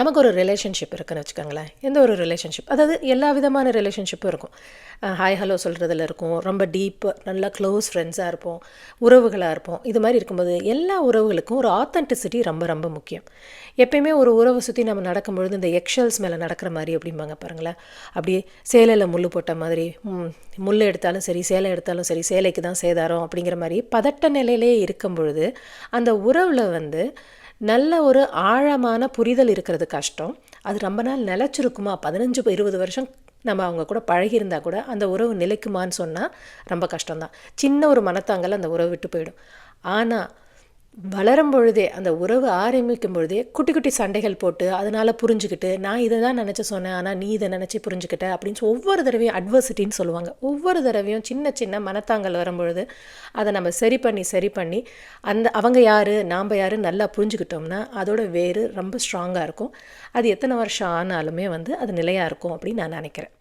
நமக்கு ஒரு ரிலேஷன்ஷிப் இருக்குதுன்னு வச்சுக்கோங்களேன். எந்த ஒரு ரிலேஷன்ஷிப், அதாவது எல்லா விதமான ரிலேஷன்ஷிப்பும் இருக்கும். ஹாய் ஹலோ சொல்கிறதுல இருக்கும், ரொம்ப டீப்பு நல்லா க்ளோஸ் ஃப்ரெண்ட்ஸாக இருப்போம், உறவுகளாக இருப்போம். இது மாதிரி இருக்கும்போது எல்லா உறவுகளுக்கும் ஒரு ஆத்தென்டிசிட்டி ரொம்ப ரொம்ப முக்கியம். எப்பயுமே ஒரு உறவை சுற்றி நம்ம நடக்கும்பொழுது இந்த எக்ஷல்ஸ் மேலே நடக்கிற மாதிரி அப்படிம்பாங்க பாருங்களேன். அப்படியே சேலையில் முள் போட்ட மாதிரி, முள் எடுத்தாலும் சரி சேலை எடுத்தாலும் சரி சேலைக்கு தான் சேதாரம் அப்படிங்கிற மாதிரி பதட்ட நிலையிலே இருக்கும் பொழுது அந்த உறவில் நல்ல ஒரு ஆழமான புரிதல் இருக்கிறது கஷ்டம். அது ரொம்ப நாள் நிலச்சிருக்குமா, 15-20 வருஷம் நம்ம அவங்க கூட பழகியிருந்தா கூட அந்த உறவு நிலைக்குமான்னு சொன்னால் ரொம்ப கஷ்டம்தான். சின்ன ஒரு மனத்தாங்கல் அந்த உறவு விட்டு போயிடும். ஆனால் வளரும் பொழுதே, அந்த உறவு ஆரம்பிக்கும் பொழுதே குட்டி குட்டி சண்டைகள் போட்டு அதனால் புரிஞ்சுக்கிட்டு, நான் இதை தான் நினச்சி சொன்னேன் ஆனால் நீ இதை நினச்சி புரிஞ்சுக்கிட்ட அப்படின்னு ஒவ்வொரு தடவையும் அட்வர்சிட்டின்னு சொல்லுவாங்க. ஒவ்வொரு தடவையும் சின்ன சின்ன மனத்தாங்கல் வரும்பொழுது அதை நம்ம சரி பண்ணி அவங்க யார் நாம் யாருன்னு நல்லா புரிஞ்சுக்கிட்டோம்னா அதோட வேறு ரொம்ப ஸ்ட்ராங்காக இருக்கும். அது எத்தனை வருஷம் ஆனாலுமே அது நிலையாக இருக்கும் அப்படின்னு நான் நினைக்கிறேன்.